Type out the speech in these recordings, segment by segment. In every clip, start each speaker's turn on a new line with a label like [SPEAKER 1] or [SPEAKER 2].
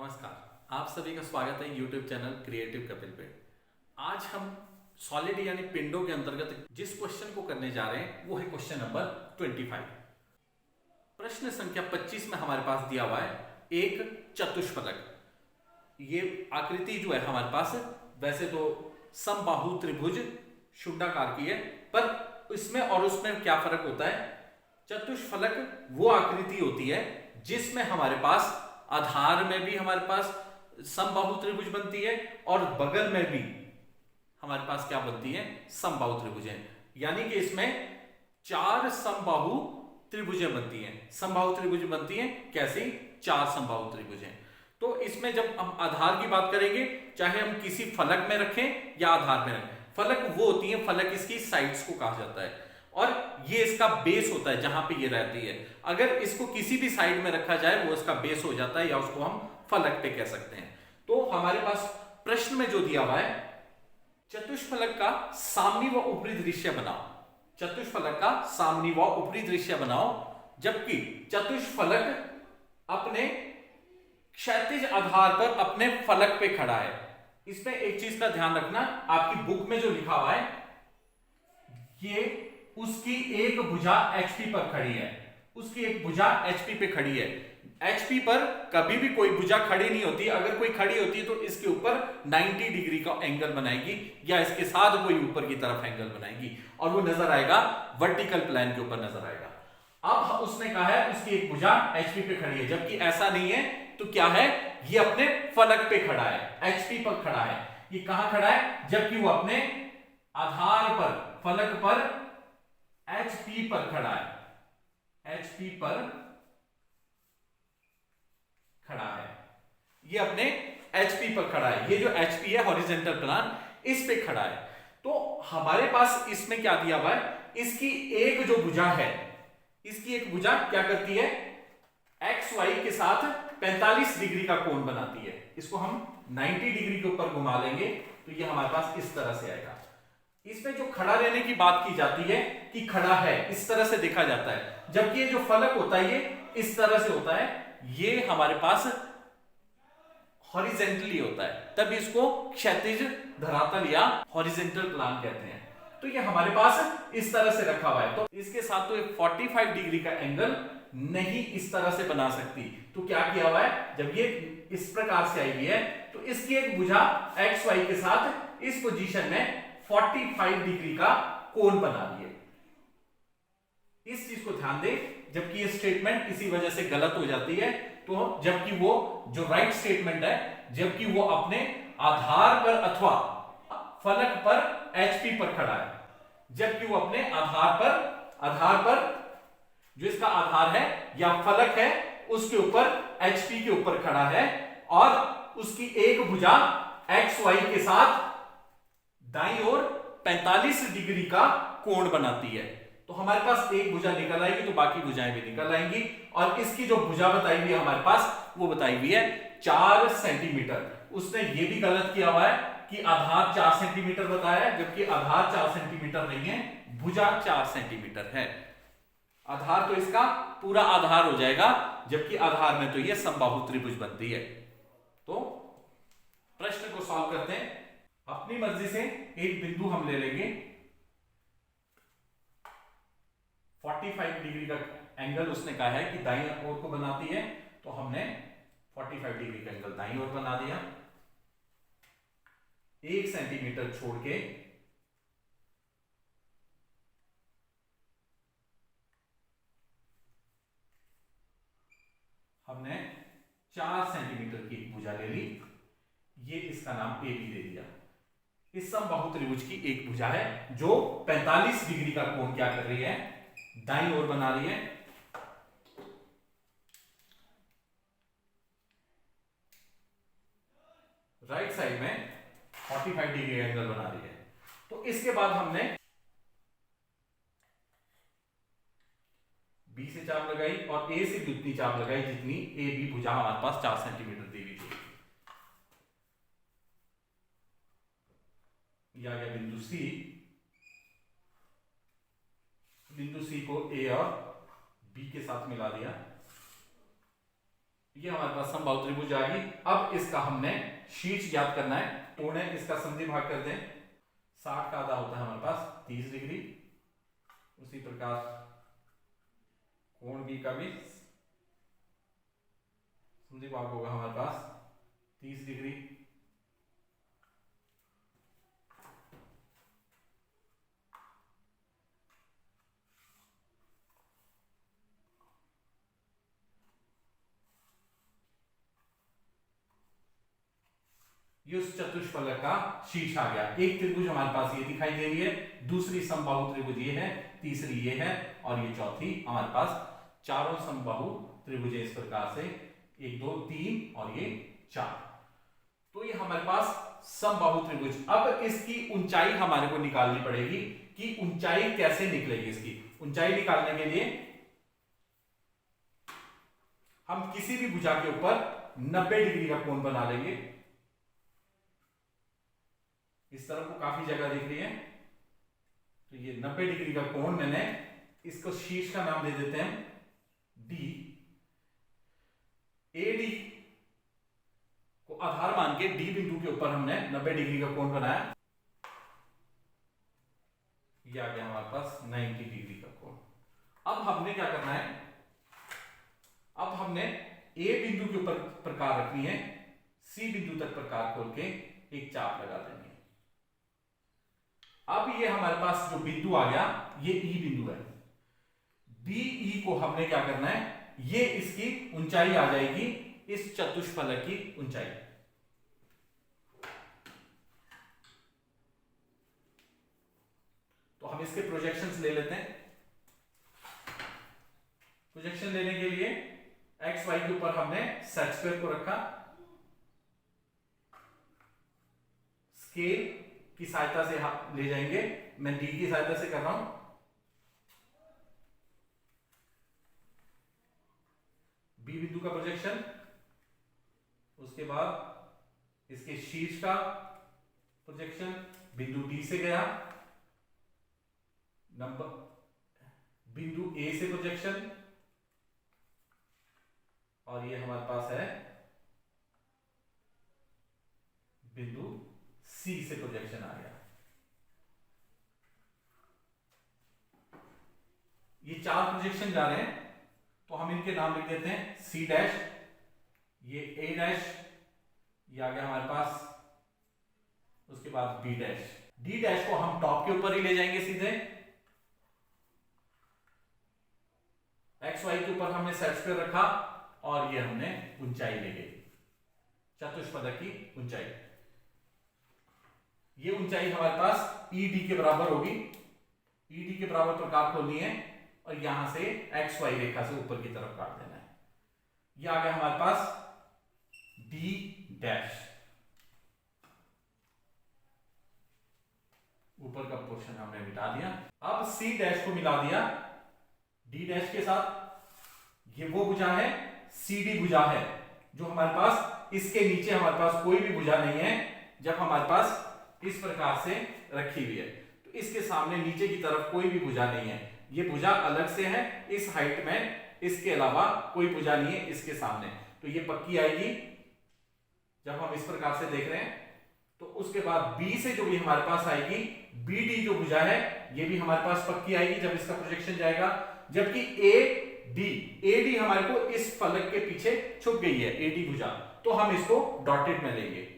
[SPEAKER 1] नमस्कार, आप सभी का स्वागत है YouTube चैनल क्रिएटिव कपिल पे। आज हम सॉलिड यानी पिंडों के अंतर्गत जिस क्वेश्चन को करने जा रहे हैं वो है क्वेश्चन नंबर 25। प्रश्न संख्या 25 में हमारे पास दिया हुआ है एक चतुष्फलक। ये आकृति जो है हमारे पास वैसे तो समबाहु त्रिभुज शुंडाकार की है, पर इसमें और उसमें क्या फर्क होता है। चतुष्फलक वो आकृति होती है जिसमें हमारे पास आधार में भी हमारे पास समबाहु त्रिभुज बनती है और बगल में भी हमारे पास क्या बनती है, समबाहु त्रिभुजें। यानी कि इसमें चार समबाहु त्रिभुजें बनती हैं। समबाहु त्रिभुज बनती हैं कैसी? चार समबाहु त्रिभुजें। तो इसमें जब हम आधार की बात करेंगे, चाहे हम किसी फलक में रखें या आधार में रखें, फलक वो होती है, फलक इसकी साइड्स को कहा जाता है और ये इसका बेस होता है जहां पे ये रहती है। अगर इसको किसी भी साइड में रखा जाए वो इसका बेस हो जाता है या उसको हम फलक पे कह सकते हैं। तो हमारे पास प्रश्न में जो दिया हुआ है, चतुष्फलक का सामनी व ऊपरी दृश्य बनाओ। चतुष्फलक का सामनी व ऊपरी दृश्य बनाओ, जबकि चतुष्फलक अपने क्षैतिज आधार पर अपने फलक पे खड़ा है। इसमें एक चीज का ध्यान रखना, आपकी बुक में जो लिखा हुआ है ये उसकी एक भुजा HP पर खड़ी है, उसकी एक भुजा HP पे खड़ी है। HP पर कभी भी कोई भुजा खड़ी नहीं होती। अगर कोई खड़ी होती है तो इसके ऊपर 90 डिग्री का एंगल बनाएगी या इसके साथ कोई ऊपर की तरफ एंगल बनाएगी और वो नजर आएगा वर्टिकल प्लेन के ऊपर नजर आएगा। अब उसने कहा है उसकी एक भुजा HP पे खड़ी है, जबकि ऐसा नहीं है। तो क्या है, ये अपने फलक पे खड़ा है, HP पर खड़ा है। ये कहां खड़ा है? जबकि वो अपने आधार पर, फलक पर HP पर खड़ा है, HP पर खड़ा है। ये अपने HP पर खड़ा है। ये जो HP है हॉरिजॉन्टल प्लेन, इस पे खड़ा है। तो हमारे पास इसमें क्या दिया हुआ है, इसकी एक जो भुजा है, इसकी एक भुजा क्या करती है, XY के साथ 45 डिग्री का कोण बनाती है। इसको हम 90 डिग्री के ऊपर घुमा लेंगे तो ये हमारे पास इस तरह से आएगा। इसमें जो खड़ा रहने की बात की जाती है कि खड़ा है, इस तरह से देखा जाता है, जबकि ये जो फलक होता है ये इस तरह से होता है। ये हमारे पास हॉरिजेंटली होता है, तब इसको क्षैतिज धरातल या हॉरिजेंटल प्लेन कहते हैं। तो ये हमारे पास इस तरह से रखा हुआ है, तो इसके साथ तो 45 डिग्री का एंगल नहीं इस तरह से बना सकती। तो क्या किया हुआ है, जब ये इस प्रकार से आई हुई है तो इसकी एक भुजा XY के साथ इस पोजीशन में 45 डिग्री का कोण बना लिए। इस चीज को ध्यान दे, जबकि ये स्टेटमेंट किसी वजह से गलत हो जाती है, तो जबकि वो जो राइट स्टेटमेंट है, जबकि वो अपने आधार पर अथवा फलक पर HP पर खड़ा है, जबकि वो अपने आधार पर जो इसका आधार है या फलक है उसके ऊपर HP के ऊपर खड़ा है और उसकी एक भुजा XY के साथ दाईं ओर 45 डिग्री का कोण बनाती है। तो हमारे पास एक भुजा निकल आएगी तो बाकी भुजाएं भी निकल आएंगी। और इसकी जो भुजा बताई हुई है हमारे पास, वो बताई हुई है 4 सेंटीमीटर। उसने ये भी गलत किया हुआ है कि आधार 4 सेंटीमीटर बताया है, जबकि आधार 4 सेंटीमीटर नहीं है, भुजा 4 सेंटीमीटर है। आधार तो इसका पूरा आधार हो जाएगा, जबकि आधार में तो ये समबाहु त्रिभुज बनती है। तो प्रश्न को सॉल्व करते हैं। अपनी मर्जी से एक बिंदु हम ले लेंगे, 45 डिग्री का एंगल उसने कहा है कि दाईं ओर को बनाती है, तो हमने 45 डिग्री का एंगल दाईं ओर बना दिया। 1 सेंटीमीटर छोड़ के हमने 4 सेंटीमीटर की भुजा ले ली। ये इसका नाम AB दे दिया। इस समबाहु त्रिभुज की एक भुजा है जो 45 डिग्री का कोण क्या कर रही है, दाईं ओर बना रही है। राइट साइड में 45 डिग्री एंगल बना रही है। तो इसके बाद हमने B से चाप लगाई और A से भी उतनी चाप लगाई जितनी AB भुजा हमारे पास 4 सेंटीमीटर दी हुई थी। यह आ गया बिंदु C। बिंदु C को A और B के साथ मिला दिया। ये हमारे पास समबाहु त्रिभुज आ गई। अब इसका हमने शीर्ष ज्ञात करना है। कोण है, इसका समद्वि भाग कर दें। 60 का आधा होता है हमारे पास 30 डिग्री। उसी प्रकार कोण बी का भी समद्वि भाग होगा हमारे पास 30 डिग्री। ये उस चतुष्फलक का शीर्ष आ गया। एक त्रिभुज हमारे पास ये दिखाई दे रही है, दूसरी समबाहु त्रिभुज ये है, तीसरी ये है और ये चौथी हमारे पास चारों समबाहु त्रिभुज इस प्रकार से 1 2 3 और ये 4। तो ये हमारे पास समबाहु त्रिभुज। अब इसकी ऊंचाई हमारे को निकालनी पड़ेगी कि ऊंचाई कैसे निकलेगी। इसकी ऊंचाई निकालने के लिए हम किसी भी भुजा के ऊपर 90 डिग्री का कोण बना लेंगे। इस तरफ को काफी जगह दिख रही है, तो ये 90 डिग्री का कोण मैंने इसको शीर्ष का नाम दे देते हैं डी। एडी को आधार मान के डी बिंदु के ऊपर हमने 90 डिग्री का कोण बनाया। ये आ गया हमारे पास 90 डिग्री का कोण। अब हमने क्या करना है, अब हमने ए बिंदु के ऊपर प्रकार रखनी है, सी बिंदु तक प्रकार खोल के एक चाप लगा देंगे। अब ये हमारे पास जो बिंदु आ गया ये ई बिंदु है। बीई को हमने क्या करना है, ये इसकी ऊंचाई आ जाएगी इस चतुष्फलक की ऊंचाई। तो हम इसके प्रोजेक्शंस ले लेते हैं। प्रोजेक्शन लेने के लिए एक्स वाई के ऊपर हमने सेट स्क्वायर को रखा। स्केल की सहायता से हम ले जाएंगे, मैं डी की सहायता से कर रहा हूं। बी बिंदु का प्रोजेक्शन, उसके बाद इसके शीर्ष का प्रोजेक्शन बिंदु डी से गया, नंबर बिंदु ए से प्रोजेक्शन, और ये हमारे पास है बिंदु सी से प्रोजेक्शन आ गया। ये 4 प्रोजेक्शन जा रहे हैं, तो हम इनके नाम लिख देते हैं सी डैश, ये ए डैश, ये आ गया हमारे पास, उसके बाद बी डैश। डी डैश को हम टॉप के ऊपर ही ले जाएंगे सीधे। एक्स वाई के ऊपर हमने सेट स्क्वायर रखा और ये हमने ऊंचाई ले गई, चतुष्फलक की ऊंचाई। ये ऊंचाई हमारे पास ईडी के बराबर होगी। ईडी के बराबर प्रकार खोलनी है और यहां से एक्स वाई रेखा से ऊपर की तरफ काट देना है। ये आ गया हमारे पास डी डैश। ऊपर का पोर्शन हमने मिटा दिया। अब सी डैश को मिला दिया डी डैश के साथ। ये वो भुजा है, सीडी भुजा है, जो हमारे पास इसके नीचे हमारे पास कोई भी भुजा नहीं है। जब हमारे पास इस प्रकार से रखी हुई है तो इसके सामने नीचे की तरफ कोई भी भुजा नहीं है। ये भुजा अलग से है इस हाइट में, इसके अलावा कोई भुजा नहीं है इसके सामने। तो ये पक्की आएगी जब हम इस प्रकार से देख रहे हैं। तो उसके बाद बी से जो भी हमारे पास आएगी, बी डी जो भुजा है ये भी हमारे पास पक्की आएगी जब इसका प्रोजेक्शन जाएगा। जबकि ए डी हमारे को इस फलक के पीछे छुप गई है, ए डी भुजा, तो हम इसको डॉटेड में लेंगे।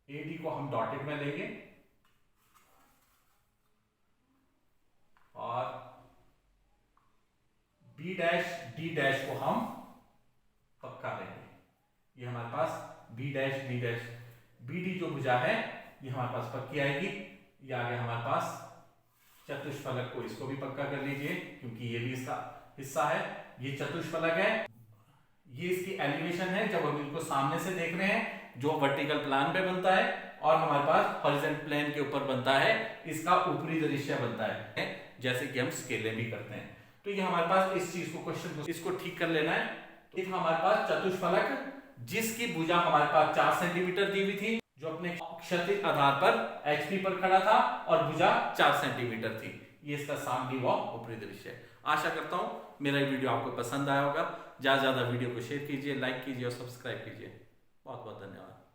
[SPEAKER 1] ए डी को हम डॉटेड में लेंगे और बी डैश डी डैश को हम पक्का लेंगे। ये हमारे पास B dash D dash, B D जो भुजा है ये हमारे पास पक्की आएगी। ये आ गया हमारे पास चतुष्फलक को, इसको भी पक्का कर लीजिए क्योंकि ये भी इसका हिस्सा है। ये चतुष्फलक है, ये इसकी एलिवेशन है जब हम इनको सामने से देख रहे हैं, जो वर्टिकल प्लान पे बनता है और हमारे पास हॉरिजॉन्टल प्लेन के ऊपर बनता है, इसका ऊपरी दृश्य बनता है, जैसे कि हम स्केलें भी करते हैं। तो ये हमारे पास इस चीज को, क्वेश्चन को, इसको ठीक कर लेना है। तो एक हमारे पास चतुष्फलक जिसकी भुजा हमारे पास 4 सेंटीमीटर दी हुई थी, जो अपने क्षैतिज आधार पर एचपी पर खड़ा था और भुजा 4 सेंटीमीटर थी। ये इसका सामने व ऊपरी दृश्य है। आशा करता हूं मेरा ये वीडियो आपको पसंद आया होगा। ज़्यादा से ज़्यादा वीडियो को शेयर कीजिए, लाइक कीजिए और सब्सक्राइब कीजिए। बहुत बहुत धन्यवाद।